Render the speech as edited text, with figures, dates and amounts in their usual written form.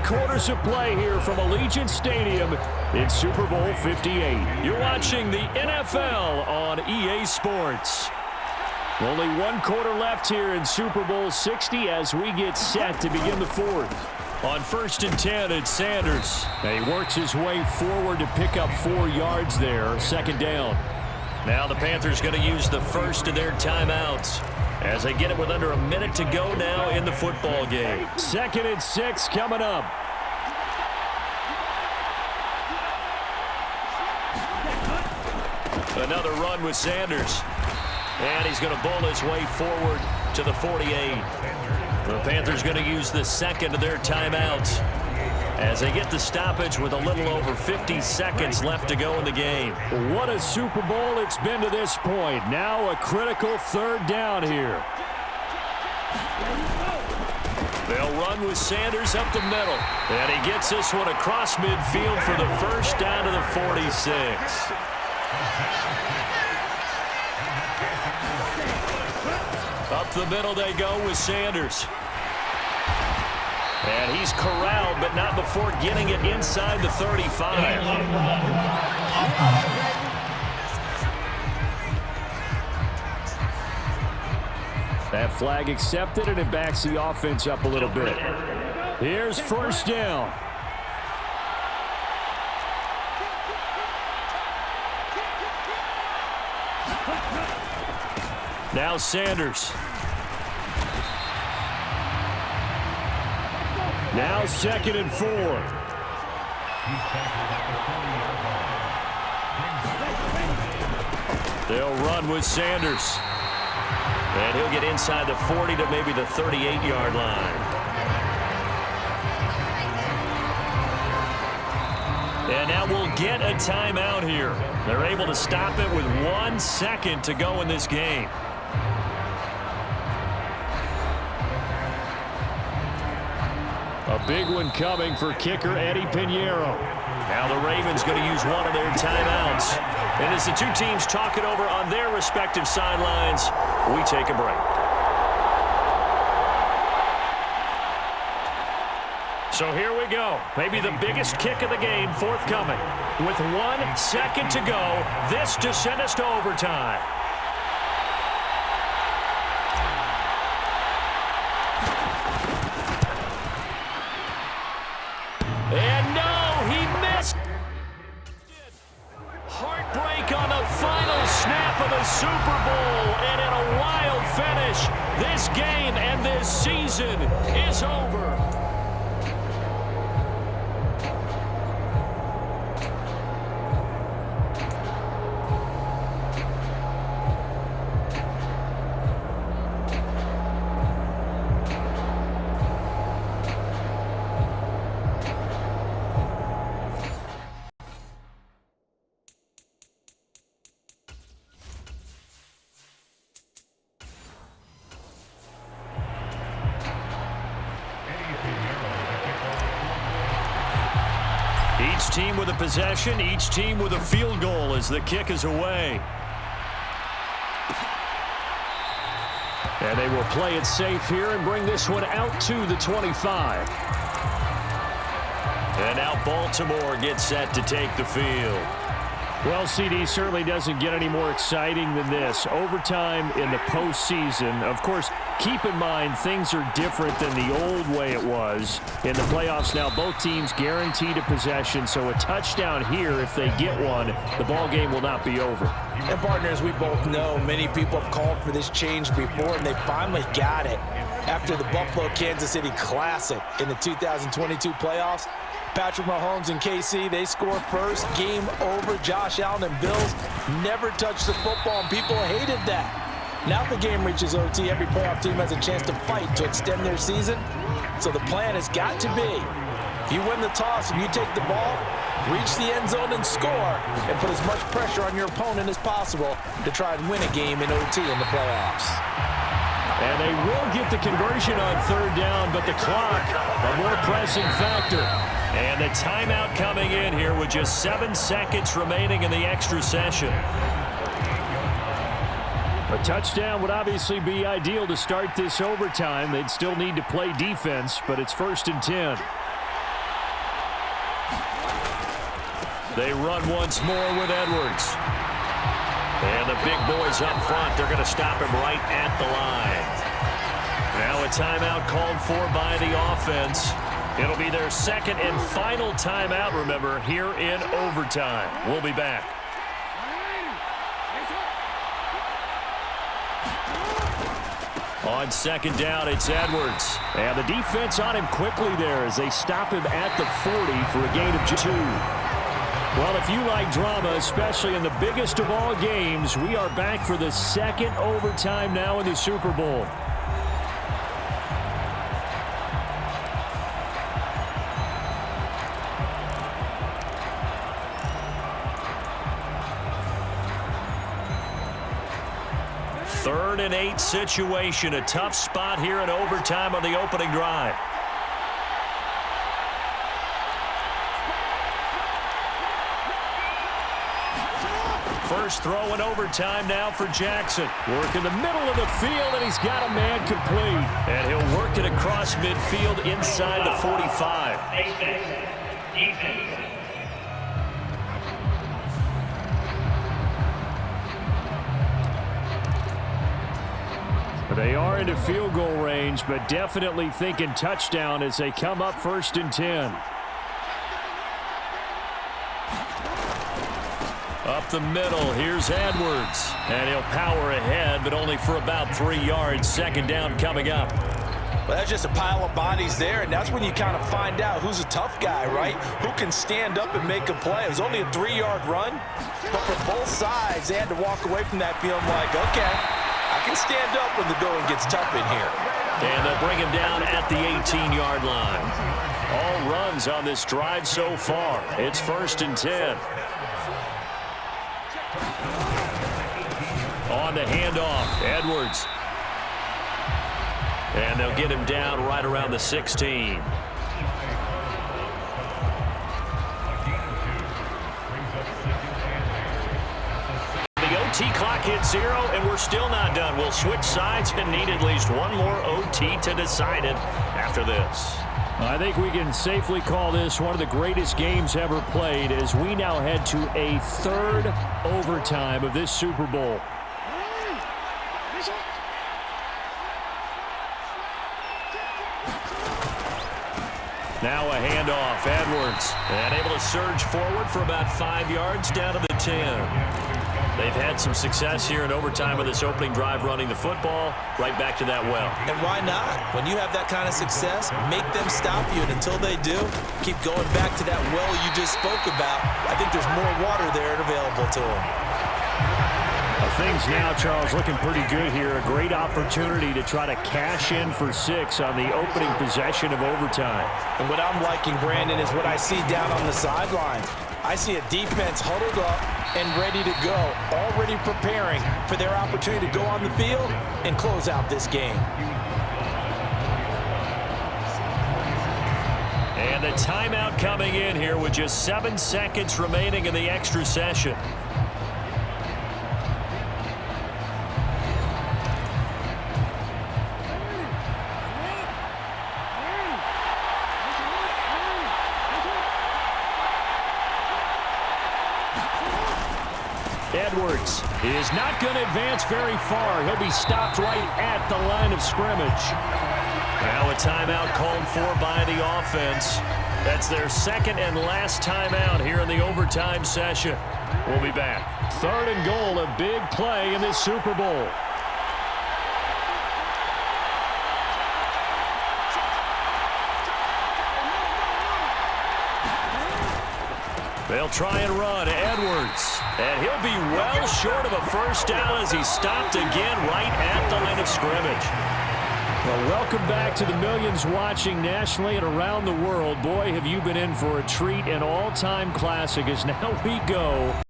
quarters of play here from Allegiant Stadium in Super Bowl 58. You're watching the NFL on EA Sports. Only one quarter left here in Super Bowl 60 as we get set to begin the fourth. On 1st and 10, it's Sanders. And he works his way forward to pick up 4 yards there, second down. Now the Panthers going to use the first of their timeouts as they get it with under a minute to go now in the football game. 2nd and 6 coming up. Another run with Sanders. And he's going to bowl his way forward to the 48. The Panthers going to use the second of their timeouts as they get the stoppage with a little over 50 seconds left to go in the game. What a Super Bowl it's been to this point. Now a critical 3rd down here. They'll run with Sanders up the middle. And he gets this one across midfield for the first down to the 46. Up the middle they go with Sanders. And he's corralled, but not before getting it inside the 35. That flag accepted, and it backs the offense up a little bit. Here's 1st down. Now Sanders. Now 2nd and 4. They'll run with Sanders. And he'll get inside the 40 to maybe the 38-yard line. And now we'll get a timeout here. They're able to stop it with 1 second to go in this game. A big one coming for kicker Eddie Pinheiro. Now the Ravens going to use one of their timeouts. And as the two teams talk it over on their respective sidelines, we take a break. So here we go. Maybe the biggest kick of the game forthcoming. With 1 second to go, this to send us to overtime. And no, he missed. Heartbreak on the final snap of the Super Bowl. And in a wild finish, this game and this season is over. Each team with a possession, each team with a field goal as the kick is away. And they will play it safe here and bring this one out to the 25. And now Baltimore gets set to take the field. Well, CD certainly doesn't get any more exciting than this. Overtime in the postseason. Of course, keep in mind things are different than the old way it was. In the playoffs now, both teams guaranteed a possession, so a touchdown here, if they get one, the ball game will not be over. And partners, we both know many people have called for this change before, and they finally got it. After the Buffalo-Kansas City Classic in the 2022 playoffs, Patrick Mahomes and KC, they score first. Game over. Josh Allen and Bills never touched the football, and people hated that. Now the game reaches OT. Every playoff team has a chance to fight to extend their season. So the plan has got to be, if you win the toss and you take the ball, reach the end zone and score, and put as much pressure on your opponent as possible to try and win a game in OT in the playoffs. And they will get the conversion on 3rd down, but the clock, a more pressing factor. And the timeout coming in here with just 7 seconds remaining in the extra session. A touchdown would obviously be ideal to start this overtime. They'd still need to play defense, but it's 1st and 10. They run once more with Edwards. And the big boys up front, they're going to stop him right at the line. Now a timeout called for by the offense. It'll be their second and final timeout, remember, here in overtime. We'll be back. On second down, it's Edwards. And the defense on him quickly there as they stop him at the 40 for a gain of 2. Well, if you like drama, especially in the biggest of all games, we are back for the second overtime now in the Super Bowl. Third and 8 situation, a tough spot here in overtime on the opening drive. First throw in overtime now for Jackson. Work in the middle of the field, and he's got a man complete. And he'll work it across midfield inside the 45. They are into field goal range, but definitely thinking touchdown as they come up 1st and 10. Up the middle, here's Edwards. And he'll power ahead, but only for about 3 yards. Second down coming up. Well, that's just a pile of bodies there, and that's when you kind of find out who's a tough guy, right? Who can stand up and make a play. It was only a 3-yard run, but for both sides, they had to walk away from that feeling like, okay, I can stand up when the going gets tough in here. And they'll bring him down at the 18-yard line. All runs on this drive so far. It's 1st and 10. On the handoff, Edwards. And they'll get him down right around the 16. The OT clock hits 0, and we're still not done. We'll switch sides and need at least one more OT to decide it after this. I think we can safely call this one of the greatest games ever played as we now head to a 3rd overtime of this Super Bowl. Now a handoff, Edwards. And able to surge forward for about 5 yards down to the 10. They've had some success here in overtime with this opening drive running the football right back to that well. And why not? When you have that kind of success, make them stop you. And until they do, keep going back to that well you just spoke about. I think there's more water there and available to them. Things now, Charles, looking pretty good here. A great opportunity to try to cash in for 6 on the opening possession of overtime. And what I'm liking, Brandon, is what I see down on the sidelines. I see a defense huddled up and ready to go, already preparing for their opportunity to go on the field and close out this game. And the timeout coming in here with just 7 seconds remaining in the extra session. Edwards is not going to advance very far. He'll be stopped right at the line of scrimmage. Now a timeout called for by the offense. That's their second and last timeout here in the overtime session. We'll be back. 3rd and goal, a big play in this Super Bowl. They'll try and run. Edwards. And he'll be well short of a first down as he's stopped again right at the line of scrimmage. Well, welcome back to the millions watching nationally and around the world. Boy, have you been in for a treat. An all-time classic as now we go